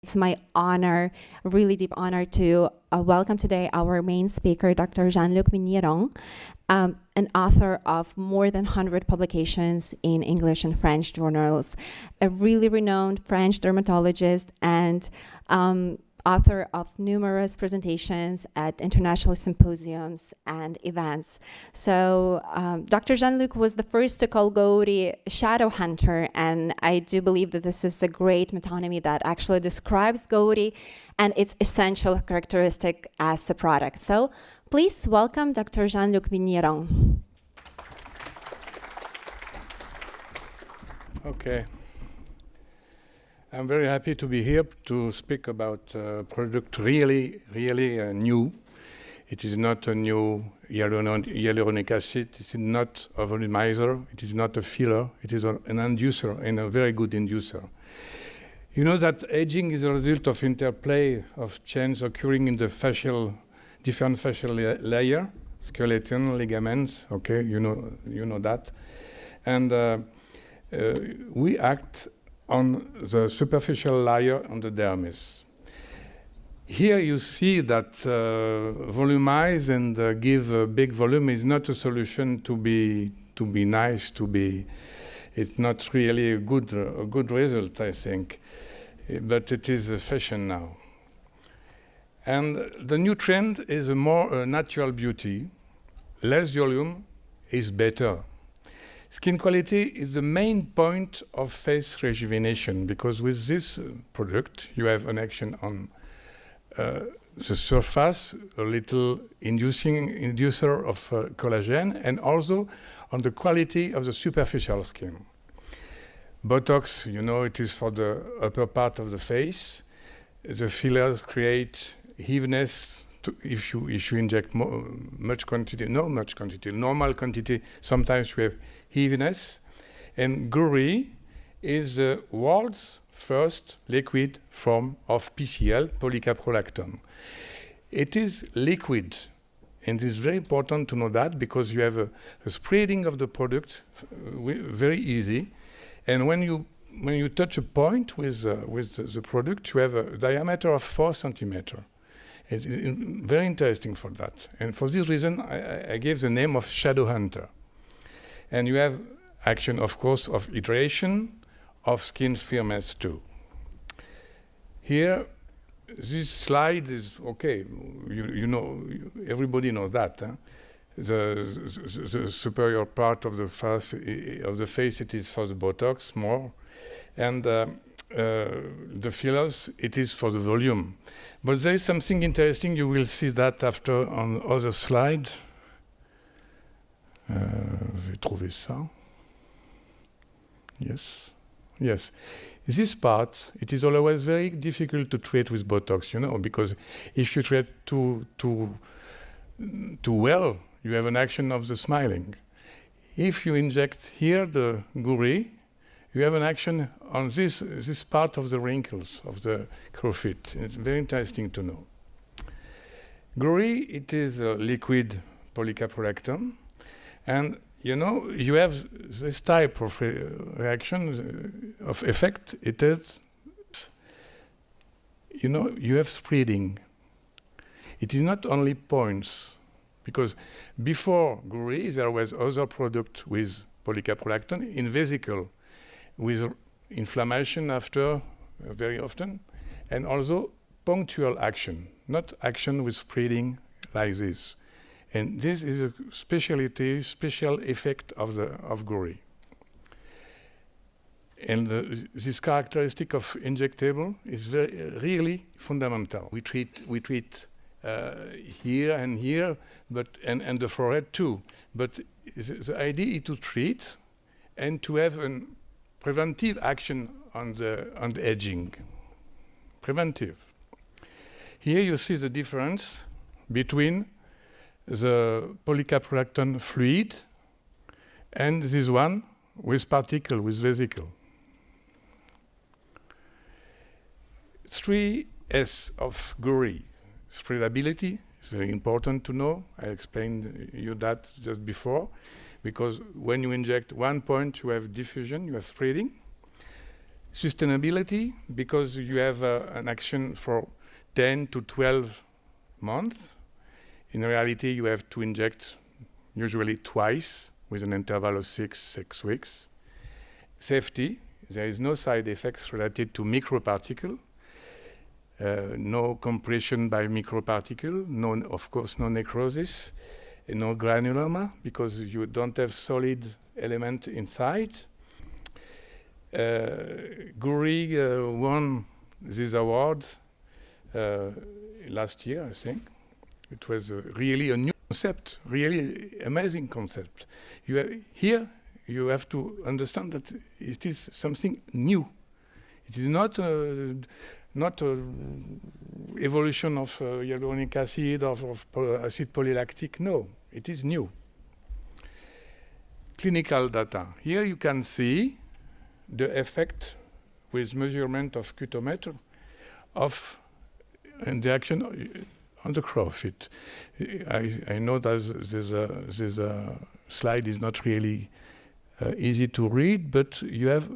It's my honor, a really deep honor, to welcome today our main speaker, Dr. Jean Luc Vigneron, an author of more than 100 publications in English and French journals, a really renowned French dermatologist, and author of numerous presentations at international symposiums and events. So Dr. Jean Luc was the first to call GOURI shadow hunter, and I do believe that this is a great metonymy that actually describes GOURI and its essential characteristic as a product. So please welcome Dr. Jean Luc Vigneron. Okay. I'm very happy to be here to speak about a product really new. It is not a new hyaluronic acid. It is not a volumizer. It is not a filler. It is an inducer, and a very good inducer. You know that aging is a result of interplay of change occurring in the different facial layer, skeleton, ligaments. Okay, you know that, and we act on the superficial layer on the dermis. Here you see that volumize and give a big volume is not a solution to be nice, it's not really a good result, I think, but it is a fashion now. And the new trend is a more natural beauty. Less volume is better. Skin quality is the main point of face rejuvenation, because with this product you have an action on the surface, a little inducer of collagen, and also on the quality of the superficial skin. Botox, you know, it is for the upper part of the face. The fillers create heaviness. If you inject much quantity, normal quantity, sometimes we have heaviness. And GOURI is the world's first liquid form of PCL, polycaprolactone. It is liquid, and it is very important to know that, because you have a spreading of the product very easy. And when you touch a point with the product, you have a diameter of 4 centimeters. It's very interesting for that. And for this reason, I gave the name of shadow hunter. And you have action, of course, of hydration, of skin firmness too. Here, this slide is okay. You know, everybody knows that. Huh? The superior part of the face, it is for the Botox more, and the fillers, it is for the volume. But there is something interesting. You will see that after on other slide. Je vais trouver ça. Yes. This part, it is always very difficult to treat with Botox, you know, because if you treat too well, you have an action of the smiling. If you inject here the GOURI, you have an action on this part of the wrinkles of the crowfoot. It's very interesting to know. GOURI, it is a liquid polycaprolactone, and you know, you have this type of reaction, of effect. It is, you know, you have spreading. It is not only points, because before GOURI there was other product with polycaprolactone in vesicle, with inflammation after very often, and also punctual action, not action with spreading like this. And this is a special effect of GOURI. And this characteristic of injectable is really fundamental. We treat here and here, and the forehead too. But the idea is to treat and to have a preventive action on the aging. Preventive. Here you see the difference between the polycaprolactone fluid and this one with particle, with vesicle. 3 S of GOURI. Spreadability is very important to know. I explained you that just before, because when you inject 1 point, you have diffusion, you have spreading. Sustainability, because you have an action for 10 to 12 months. In reality, you have to inject usually twice with an interval of six weeks. Safety, there is no side effects related to microparticle. No compression by microparticle, of course no necrosis, no granuloma, because you don't have solid element inside. GOURI won this award last year, I think. It was really a new concept, really amazing concept. Here you have to understand that it is something new. It is not evolution of hyaluronic acid or of acid polylactic. No, it is new. Clinical data. Here you can see the effect with measurement of cutometer of the action on the crowfit. I know that this slide is not really easy to read, but you have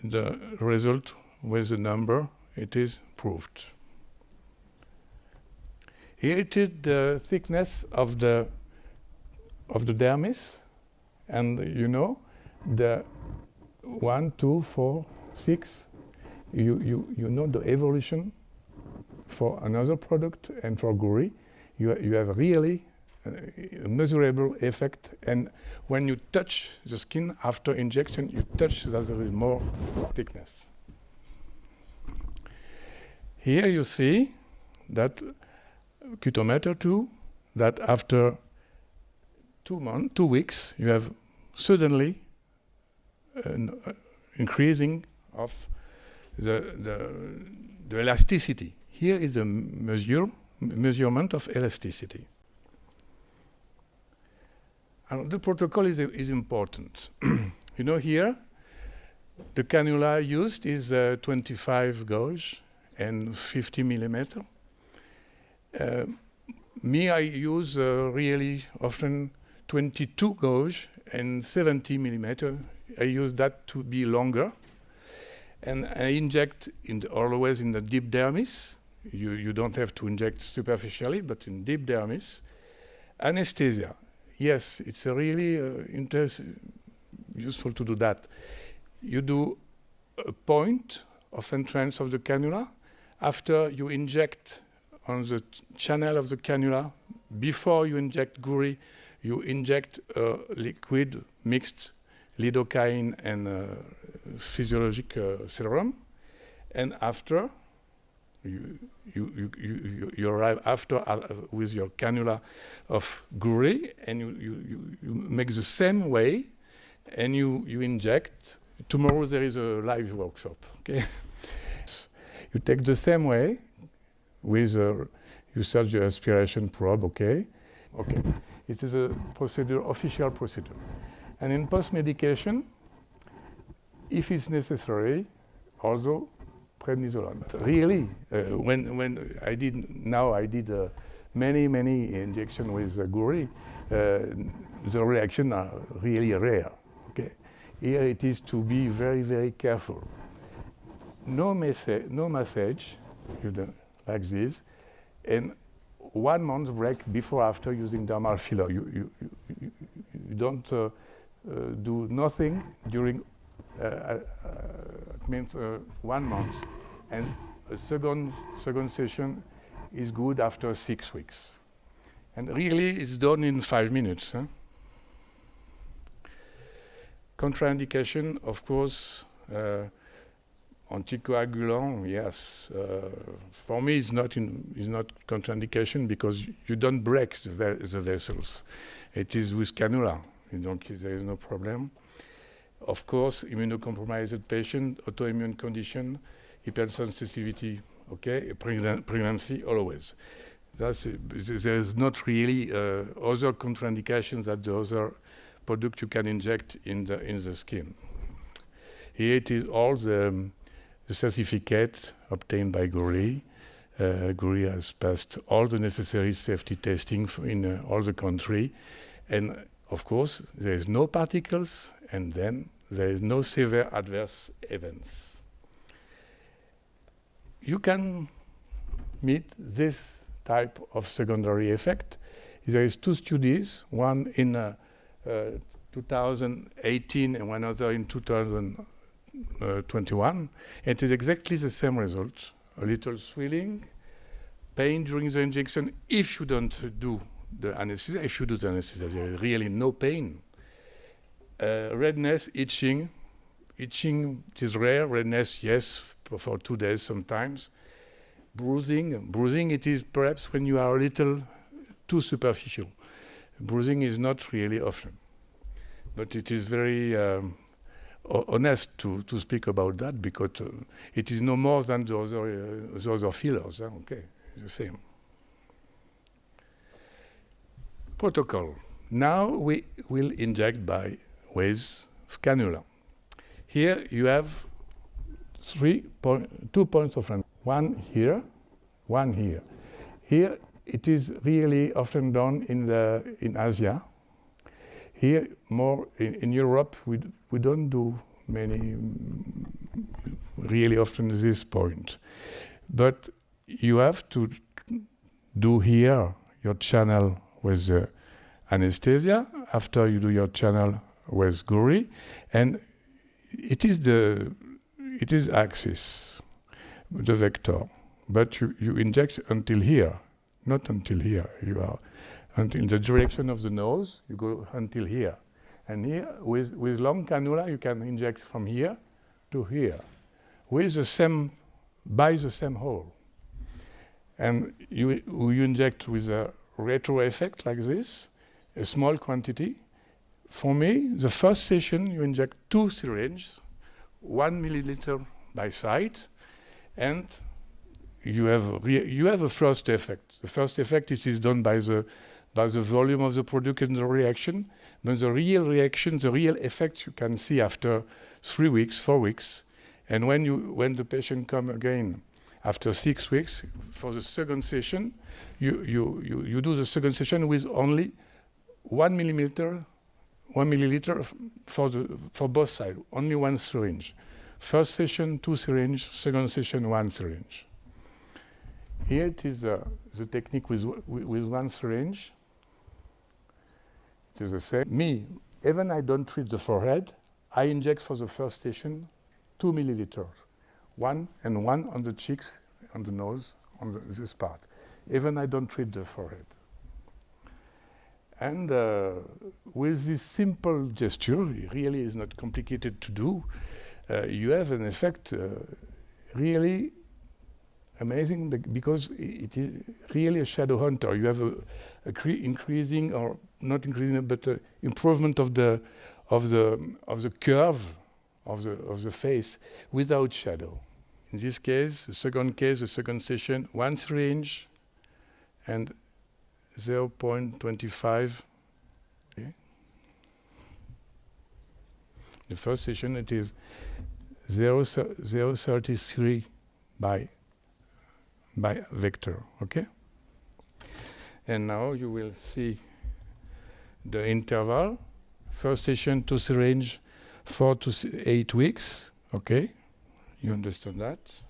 the result with the number. It is proved. Here it is the thickness of the dermis, and you know the 1, 2, 4, 6. You know the evolution for another product, and for GOURI, you have really a measurable effect. And when you touch the skin after injection, you touch that there is more thickness. Here you see that cutometer 2, that after 2 weeks, you have suddenly an increasing of the elasticity. Here is the measurement of elasticity. And the protocol is important. You know, here, the cannula used is 25 gauge and 50 millimeter. I use really often 22 gauge and 70 millimeter. I use that to be longer. And I inject always in the deep dermis. You don't have to inject superficially, but in deep dermis. Anesthesia. Yes, it's really useful to do that. You do a point of entrance of the cannula. After you inject on the channel of the cannula, before you inject GOURI, you inject a liquid mixed lidocaine and physiologic serum. And after, you arrive after with your cannula of GOURI, and you make the same way, and you inject. Tomorrow there is a live workshop. Okay, you take the same way with you search the aspiration probe. Okay, it is a procedure, official procedure, and in post medication, if it's necessary, also prednisolone. Really, when I did many injections with GOURI, the reactions are really rare. Okay, here it is to be very careful. No massage, like this, and 1 month break before after using dermal filler. You don't do nothing during. It means 1 month, and a second session is good after 6 weeks, and really it's done in 5 minutes. Huh? Contraindication, of course, anticoagulant. Yes, for me it's not contraindication because you don't break the vessels. It is with cannula, there is no problem. Of course, immunocompromised patient, autoimmune condition, hypersensitivity, okay, pregnancy, always. There's not really other contraindications that the other product you can inject in the skin. Here it is all the certificate obtained by GOURI. GOURI has passed all the necessary safety testing in all the country, and of course there is no particles, and then there is no severe adverse events. you can meet this type of secondary effect. There is 2 studies, one in 2018 and one other in 2021. It is exactly the same result. A little swelling, pain during the injection if you don't do the anesthesia. If you do the anesthesia, there is really no pain. Redness, itching. Itching, it is rare. Redness, yes, for 2 days sometimes. Bruising. Bruising, it is perhaps when you are a little too superficial. Bruising is not really often. But it is very honest to speak about that, because it is no more than the other fillers. Okay, it's the same. Protocol. Now we will inject with cannula. Here you have 2 points of random. One here, one here. Here it is really often done in Asia. Here more in Europe we don't do many really often this point. But you have to do here your channel with the anesthesia after you do your channel with GOURI, and it is axis, the vector, but you inject until here, not until here. You are in the direction of the nose. You go until here, and here with long cannula you can inject from here to here, with the same by the same hole, and you inject with a retro effect like this, a small quantity. For me, the first session you inject 2 syringes, 1 milliliter by site, and you have a first effect. The first effect is done by the volume of the product and the reaction. But the real reaction, the real effect, you can see after 3 weeks, 4 weeks, and when the patient come again after 6 weeks for the second session, you do the second session with only 1 milliliter for both sides, only 1 syringe. First session 2 syringes, second session 1 syringe. Here it is the technique with 1 syringe. It is the same. Me, even I don't treat the forehead, I inject for the first session 2 milliliters, 1 and 1 on the cheeks, on the nose, on this part. Even I don't treat the forehead. And with this simple gesture, it really is not complicated to do, you have an effect really amazing, because it is really a shadow hunter. You have increasing, or not increasing, but improvement of the curve of the face without shadow. In this case, the second session, 1 syringe and 0.25. Okay. The first session, it is 0.33 by vector. Okay. And now you will see the interval. First session, 2 syringe, 4 to 8 weeks. Okay. You understand that?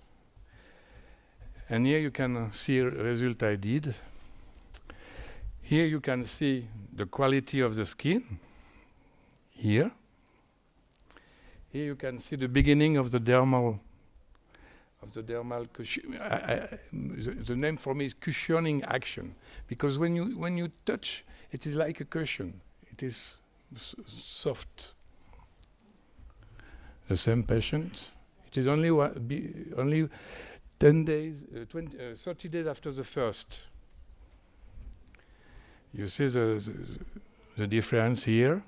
And here you can see a result I did. Here you can see the quality of the skin. Here. Here you can see the beginning of the dermal. The name for me is cushioning action, because when you touch, it is like a cushion. It is soft. The same patient. It is only 10 days, 30 days after the first. You see the difference here,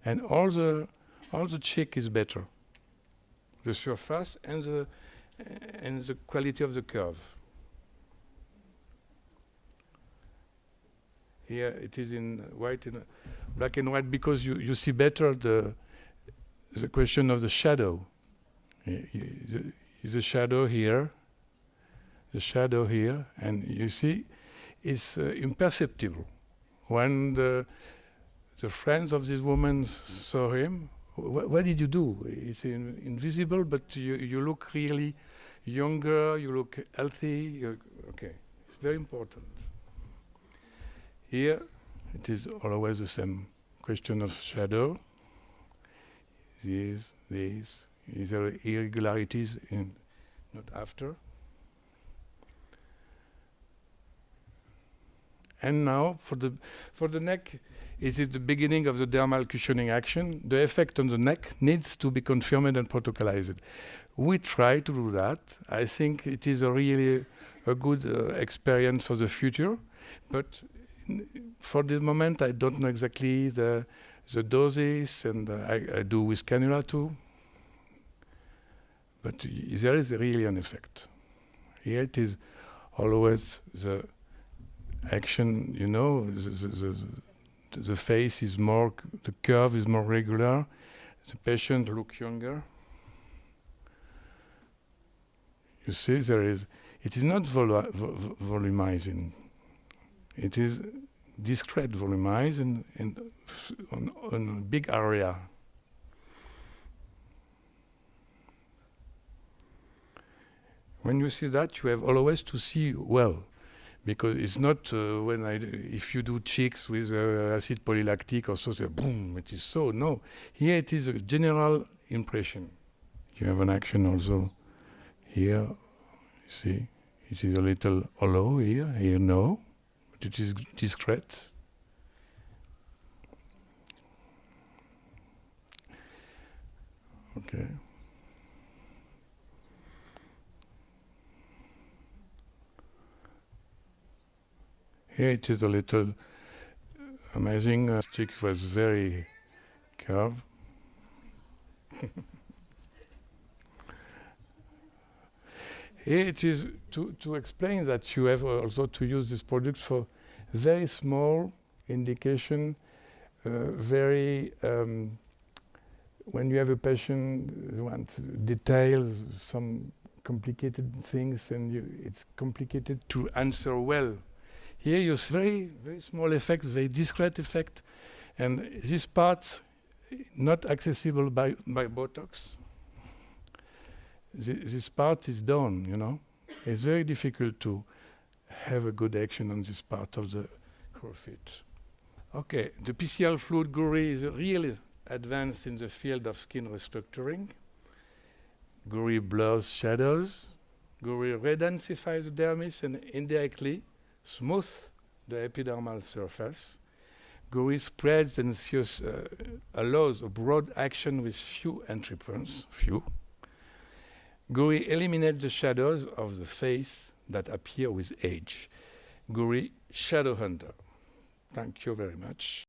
and all the cheek is better. The surface and the quality of the curve. Here it is in white, in black and white, because you see better the question of the shadow. The shadow here, and you see it's imperceptible. When the friends of this woman saw him, what did you do? It's invisible, but you look really, younger, you look healthy. Okay, it's very important. Here, it is always the same question of shadow. These are irregularities in, not after. And now, for the neck, is it the beginning of the dermal cushioning action? The effect on the neck needs to be confirmed and protocolized. We try to do that. I think it is really a good experience for the future, but for the moment, I don't know exactly the doses, and I do with cannula too. But there is really an effect. Here it is always the action, you know, the face is more, the curve is more regular, the patient look younger. You see, it is not volumizing. It is discrete volumizing on a big area. When you see that, you have always to see well, because it's not if you do cheeks with acid polylactic or so, boom, it is so. No, here it is a general impression. You have an action also here. You see, it is a little hollow here. Here no, but it is discrete. Okay. Here it is a little amazing. Stick was very curved. Here it is to explain that you have also to use this product for very small indication, when you have a patient who wants details, some complicated things, and it's complicated to answer well. Here you see very, very small effects, very discrete effect, and this part not accessible by Botox. This part is done, you know. It's very difficult to have a good action on this part of the crowfeet. Okay, the PCL fluid GOURI is really advanced in the field of skin restructuring. GOURI blurs shadows. GOURI redensifies the dermis and indirectly smooth the epidermal surface. GOURI spreads and allows a broad action with few entry points, GOURI eliminates the shadows of the face that appear with age. GOURI Shadow Hunter. Thank you very much.